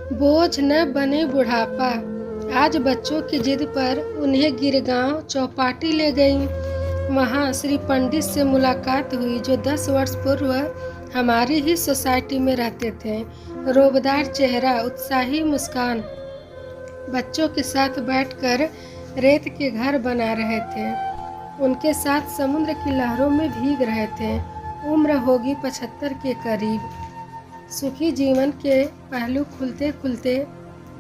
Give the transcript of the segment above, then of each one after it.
बोझ न बने बुढ़ापा। आज बच्चों की जिद पर उन्हें गिरगांव चौपाटी ले गई। वहाँ श्री पंडित से मुलाकात हुई जो 10 वर्ष पूर्व हमारी ही सोसाइटी में रहते थे। रोबदार चेहरा, उत्साही मुस्कान। बच्चों के साथ बैठकर रेत के घर बना रहे थे। उनके साथ समुद्र की लहरों में भीग रहे थे। उम्र होगी 75 के करीब। सुखी जीवन के पहलू खुलते खुलते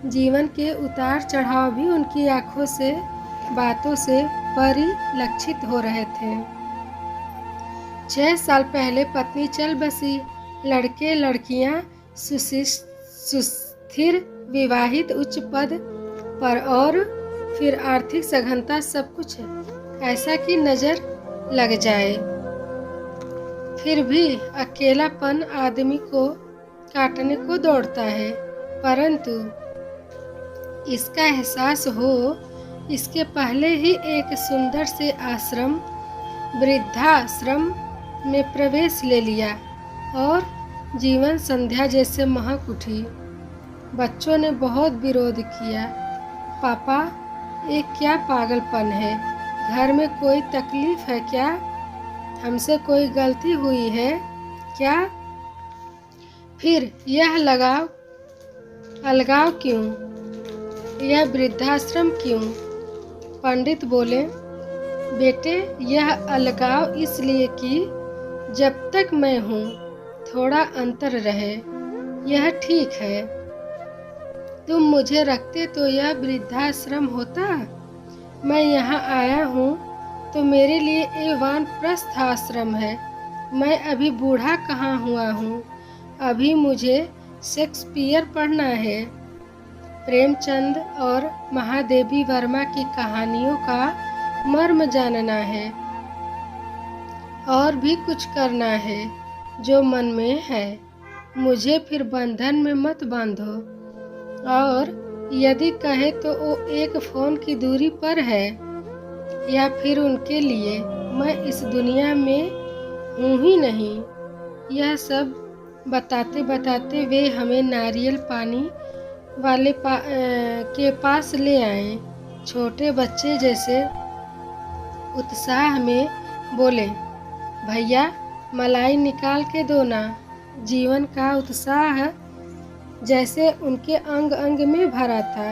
जीवन के उतार चढ़ाव भी उनकी आंखों से, बातों से परिलक्षित हो रहे थे। 6 साल पहले पत्नी चल बसी। लड़के लड़कियां सुस्थिर, विवाहित, उच्च पद पर और फिर आर्थिक सघनता, सब कुछ ऐसा कि नजर लग जाए। फिर भी अकेलापन आदमी को काटने को दौड़ता है, परंतु इसका एहसास हो इसके पहले ही एक सुंदर से आश्रम, वृद्धाश्रम में प्रवेश ले लिया और जीवन संध्या जैसे महक उठी। बच्चों ने बहुत विरोध किया। पापा, ये क्या पागलपन है? घर में कोई तकलीफ है क्या? हमसे कोई गलती हुई है क्या? फिर यह अलगाव क्यों? यह वृद्धाश्रम क्यों? पंडित बोले, बेटे, यह अलगाव इसलिए कि जब तक मैं हूँ थोड़ा अंतर रहे। यह ठीक है। तुम मुझे रखते तो यह वृद्धाश्रम होता। मैं यहाँ आया हूँ तो मेरे लिए ये वानप्रस्थ आश्रम है। मैं अभी बूढ़ा कहाँ हुआ हूँ। अभी मुझे शेक्सपियर पढ़ना है, प्रेमचंद और महादेवी वर्मा की कहानियों का मर्म जानना है, और भी कुछ करना है जो मन में है। मुझे फिर बंधन में मत बांधो। और यदि कहे तो वो एक फोन की दूरी पर है, या फिर उनके लिए मैं इस दुनिया में हूँ ही नहीं। यह सब बताते बताते वे हमें नारियल पानी वाले के पास ले आए। छोटे बच्चे जैसे उत्साह में बोले, भैया मलाई निकाल के दो ना। जीवन का उत्साह जैसे उनके अंग अंग में भरा था।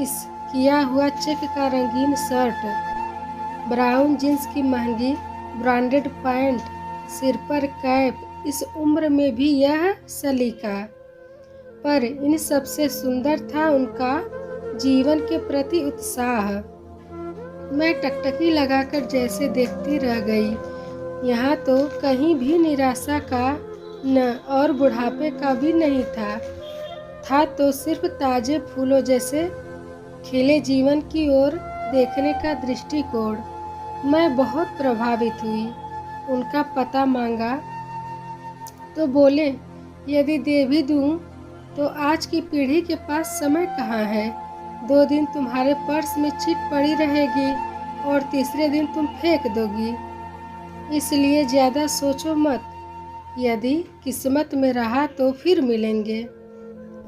इस किया हुआ चेक का रंगीन शर्ट, ब्राउन जींस की महंगी ब्रांडेड पैंट, सिर पर कैप, इस उम्र में भी यह सलीका। पर इन सबसे सुंदर था उनका जीवन के प्रति उत्साह। मैं टकटकी लगाकर जैसे देखती रह गई। यहाँ तो कहीं भी निराशा का न और बुढ़ापे का भी नहीं था तो सिर्फ ताजे फूलों जैसे खिले जीवन की ओर देखने का दृष्टिकोण। मैं बहुत प्रभावित हुई। उनका पता मांगा तो बोले, यदि दे भी दूं तो आज की पीढ़ी के पास समय कहाँ है। 2 दिन तुम्हारे पर्स में चिट पड़ी रहेगी और तीसरे दिन तुम फेंक दोगी। इसलिए ज़्यादा सोचो मत। यदि किस्मत में रहा तो फिर मिलेंगे,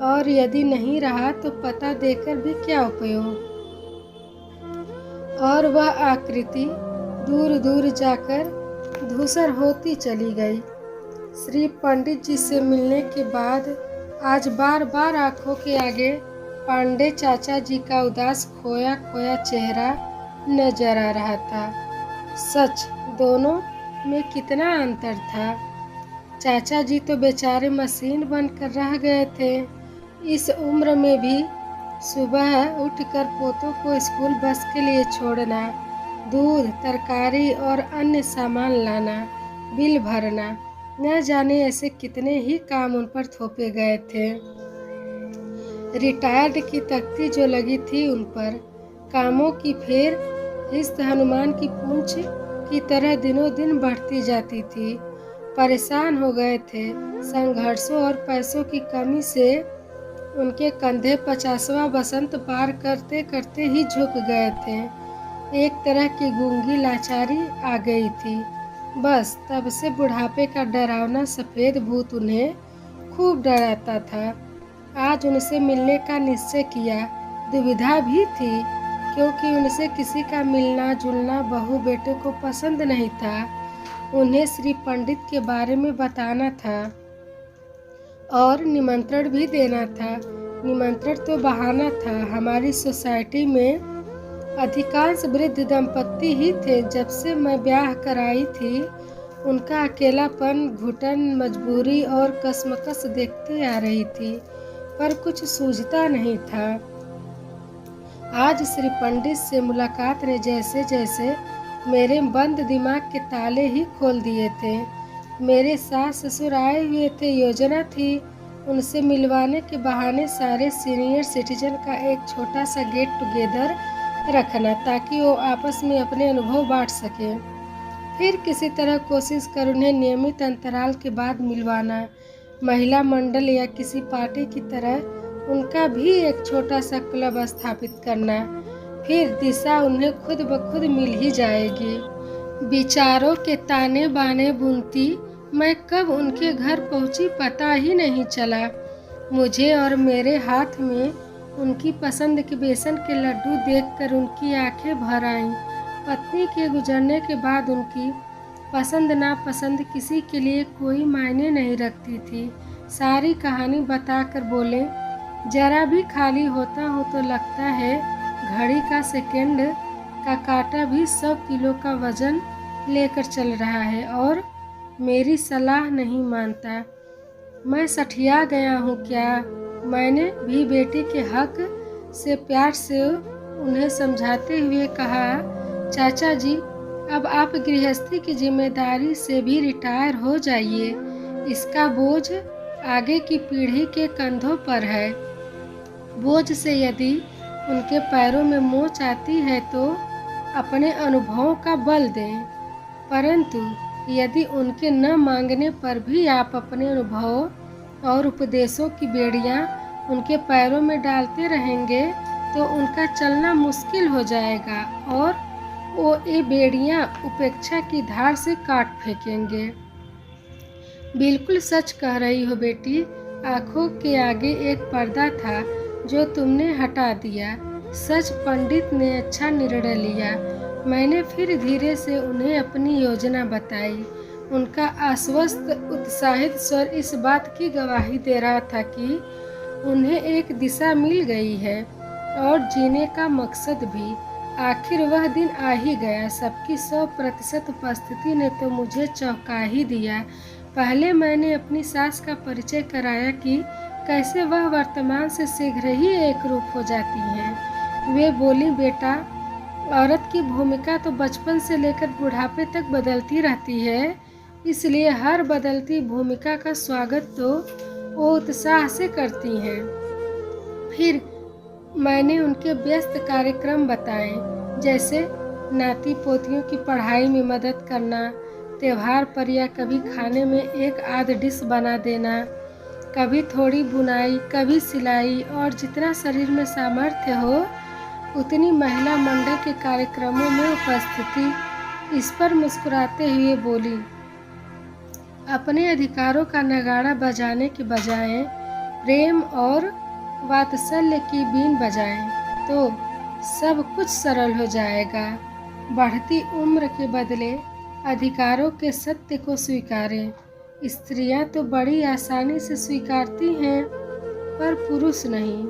और यदि नहीं रहा तो पता देकर भी क्या उपयोग। और वह आकृति दूर दूर जाकर धूसर होती चली गई। श्री पंडित जी से मिलने के बाद आज बार बार आंखों के आगे पांडे चाचा जी का उदास खोया खोया चेहरा नजर आ रहा था। सच, दोनों में कितना अंतर था। चाचा जी तो बेचारे मशीन बनकर रह गए थे। इस उम्र में भी सुबह उठकर पोतों को स्कूल बस के लिए छोड़ना, दूध, तरकारी और अन्य सामान लाना, बिल भरना, न जाने ऐसे कितने ही काम उन पर थोपे गए थे। रिटायर्ड की तख्ती जो लगी थी उन पर, कामों की फेर हिस्त हनुमान की पूंछ की तरह दिनों दिन बढ़ती जाती थी। परेशान हो गए थे। संघर्षों और पैसों की कमी से उनके कंधे 50वां बसंत पार करते करते ही झुक गए थे। एक तरह की गूंगी लाचारी आ गई थी। बस तब से बुढ़ापे का डरावना सफ़ेद भूत उन्हें खूब डराता था। आज उनसे मिलने का निश्चय किया। दुविधा भी थी, क्योंकि उनसे किसी का मिलना जुलना बहू बेटे को पसंद नहीं था। उन्हें श्री पंडित के बारे में बताना था और निमंत्रण भी देना था। निमंत्रण तो बहाना था। हमारी सोसाइटी में अधिकांश वृद्ध दंपत्ति ही थे। जब से मैं ब्याह कराई थी, उनका अकेलापन, घुटन, मजबूरी और कसमकस देखते आ रही थी, पर कुछ सूझता नहीं था। आज श्री पंडित से मुलाकात ने जैसे जैसे मेरे बंद दिमाग के ताले ही खोल दिए थे। मेरे सास ससुर आए हुए थे। योजना थी उनसे मिलवाने के बहाने सारे सीनियर सिटीजन का एक छोटा सा गेट टुगेदर रखना, ताकि वो आपस में अपने अनुभव बांट सकें। फिर किसी तरह कोशिश कर उन्हें नियमित अंतराल के बाद मिलवाना। महिला मंडल या किसी पार्टी की तरह उनका भी एक छोटा सा क्लब स्थापित करना। फिर दिशा उन्हें खुद ब खुद मिल ही जाएगी। विचारों के ताने बाने बुनती मैं कब उनके घर पहुंची पता ही नहीं चला। मुझे और मेरे हाथ में उनकी पसंद के बेसन के लड्डू देखकर उनकी आंखें भर आईं। पत्नी के गुजरने के बाद उनकी पसंद नापसंद किसी के लिए कोई मायने नहीं रखती थी। सारी कहानी बताकर बोले, जरा भी खाली होता हूँ तो लगता है घड़ी का सेकंड का कांटा भी 100 किलो का वजन लेकर चल रहा है और मेरी सलाह नहीं मानता। मैं सठिया गया हूँ क्या? मैंने भी बेटी के हक से प्यार से उन्हें समझाते हुए कहा, चाचा जी, अब आप गृहस्थी की जिम्मेदारी से भी रिटायर हो जाइए। इसका बोझ आगे की पीढ़ी के कंधों पर है। बोझ से यदि उनके पैरों में मोच आती है तो अपने अनुभवों का बल दें, परंतु यदि उनके न मांगने पर भी आप अपने अनुभवों और उपदेशों की बेड़ियां उनके पैरों में डालते रहेंगे तो उनका चलना मुश्किल हो जाएगा और वो ये बेड़ियां उपेक्षा की धार से काट फेंकेंगे। बिल्कुल सच कह रही हो बेटी। आंखों के आगे एक पर्दा था जो तुमने हटा दिया। सच पंडित ने अच्छा निर्णय लिया। मैंने फिर धीरे से उन्हें अपनी योजना बताई। उनका आश्वस्त उत्साहित स्वर इस बात की गवाही दे रहा था कि उन्हें एक दिशा मिल गई है और जीने का मकसद भी। आखिर वह दिन आ ही गया। सबकी 100% उपस्थिति ने तो मुझे चौंका ही दिया। पहले मैंने अपनी सास का परिचय कराया कि कैसे वह वर्तमान से शीघ्र ही एक रूप हो जाती हैं। वे बोली, बेटा, औरत की भूमिका तो बचपन से लेकर बुढ़ापे तक बदलती रहती है, इसलिए हर बदलती भूमिका का स्वागत तो वो उत्साह से करती हैं। फिर मैंने उनके व्यस्त कार्यक्रम बताए, जैसे नाती पोतियों की पढ़ाई में मदद करना, त्योहार पर या कभी खाने में एक आध डिश बना देना, कभी थोड़ी बुनाई, कभी सिलाई, और जितना शरीर में सामर्थ्य हो उतनी महिला मंडल के कार्यक्रमों में उपस्थिति। इस पर मुस्कुराते हुए बोली, अपने अधिकारों का नगाड़ा बजाने के बजाय प्रेम और वात्सल्य की बीन बजाएं तो सब कुछ सरल हो जाएगा। बढ़ती उम्र के बदले अधिकारों के सत्य को स्वीकारें। स्त्रियां तो बड़ी आसानी से स्वीकारती हैं, पर पुरुष नहीं।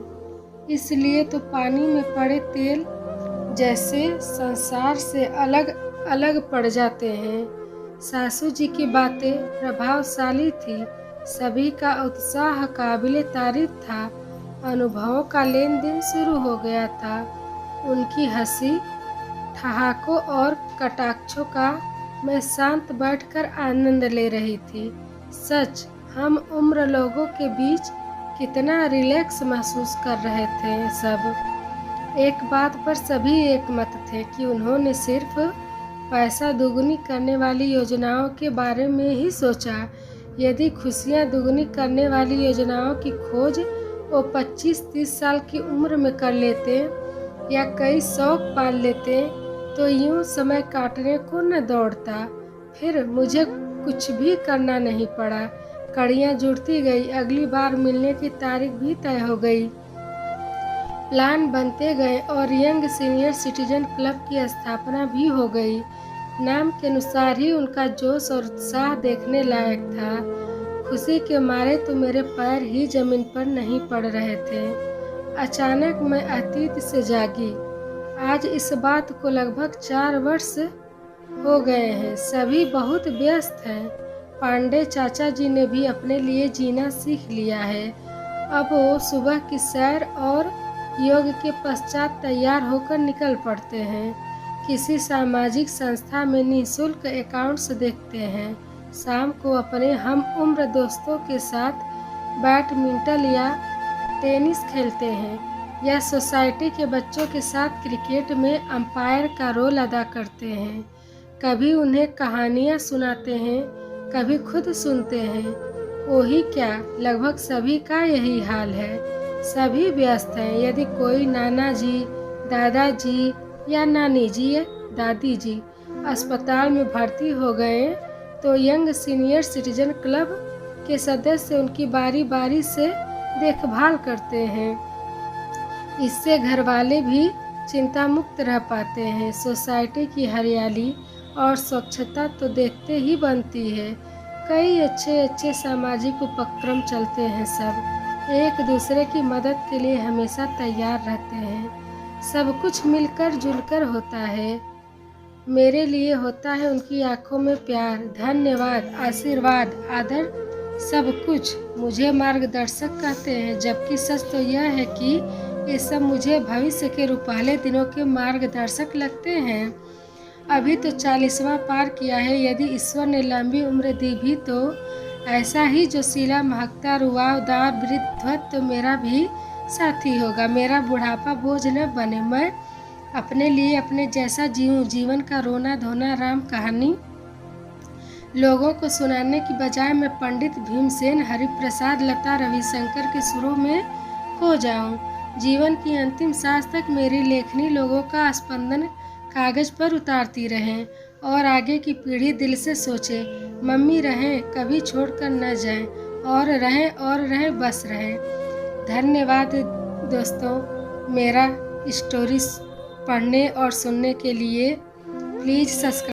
इसलिए तो पानी में पड़े तेल जैसे संसार से अलग अलग पड़ जाते हैं। सासू जी की बातें प्रभावशाली थी। सभी का उत्साह काबिले तारीफ था। अनुभवों का लेन देन शुरू हो गया था। उनकी हंसी, ठहाकों और कटाक्षों का मैं शांत बैठकर आनंद ले रही थी। सच, हम उम्र लोगों के बीच कितना रिलैक्स महसूस कर रहे थे सब। एक बात पर सभी एक मत थे कि उन्होंने सिर्फ पैसा दुगनी करने वाली योजनाओं के बारे में ही सोचा। यदि खुशियां दुगनी करने वाली योजनाओं की खोज वो 25-30 साल की उम्र में कर लेते या कई शौक पाल लेते तो यूं समय काटने को न दौड़ता। फिर मुझे कुछ भी करना नहीं पड़ा। कड़ियाँ जुड़ती गई। अगली बार मिलने की तारीख भी तय हो गई। प्लान बनते गए और यंग सीनियर सिटीजन क्लब की स्थापना भी हो गई। नाम के अनुसार ही उनका जोश और उत्साह देखने लायक था। खुशी के मारे तो मेरे पैर ही जमीन पर नहीं पड़ रहे थे। अचानक मैं अतीत से जागी। आज इस बात को लगभग 4 वर्ष हो गए हैं। सभी बहुत व्यस्त हैं। पांडे चाचा जी ने भी अपने लिए जीना सीख लिया है। अब वो सुबह की सैर और योग के पश्चात तैयार होकर निकल पड़ते हैं। किसी सामाजिक संस्था में निःशुल्क अकाउंट्स देखते हैं। शाम को अपने हम उम्र दोस्तों के साथ बैडमिंटन या टेनिस खेलते हैं या सोसाइटी के बच्चों के साथ क्रिकेट में अंपायर का रोल अदा करते हैं। कभी उन्हें कहानियाँ सुनाते हैं, कभी खुद सुनते हैं। वही क्या, लगभग सभी का यही हाल है। सभी व्यस्त हैं। यदि कोई नाना जी, दादाजी या नानी जी या दादी जी अस्पताल में भर्ती हो गए तो यंग सीनियर सिटीजन क्लब के सदस्य उनकी बारी बारी से देखभाल करते हैं। इससे घर वाले भी चिंता मुक्त रह पाते हैं। सोसाइटी की हरियाली और स्वच्छता तो देखते ही बनती है। कई अच्छे सामाजिक उपक्रम चलते हैं। सब एक दूसरे की मदद के लिए हमेशा तैयार रहते हैं। सब कुछ मिलकर जुलकर होता है। मेरे लिए होता है उनकी आंखों में प्यार, धन्यवाद, आशीर्वाद, आदर, सब कुछ। मुझे मार्गदर्शक कहते हैं, जबकि सच तो यह है कि ये सब मुझे भविष्य के रूपाले दिनों के मार्गदर्शक लगते हैं। अभी तो 40वां पार किया है। यदि ईश्वर ने लंबी उम्र दी भी तो ऐसा ही जोशीला, महकता, रुआवदार वृद्धत्व तो मेरा भी साथी होगा। मेरा बुढ़ापा बोझ न बने। मैं अपने लिए अपने जैसा जीऊं। जीवन का रोना धोना राम कहानी लोगों को सुनाने की बजाय मैं पंडित भीमसेन, हरिप्रसाद, लता, रविशंकर के सुरों में खो जाऊं। जीवन की अंतिम सांस तक मेरी लेखनी लोगों का स्पंदन कागज पर उतारती रहें और आगे की पीढ़ी दिल से सोचे, मम्मी रहें, कभी छोड़कर न जाएं, और रहें बस रहें। धन्यवाद दोस्तों, मेरा स्टोरी पढ़ने और सुनने के लिए। Please subscribe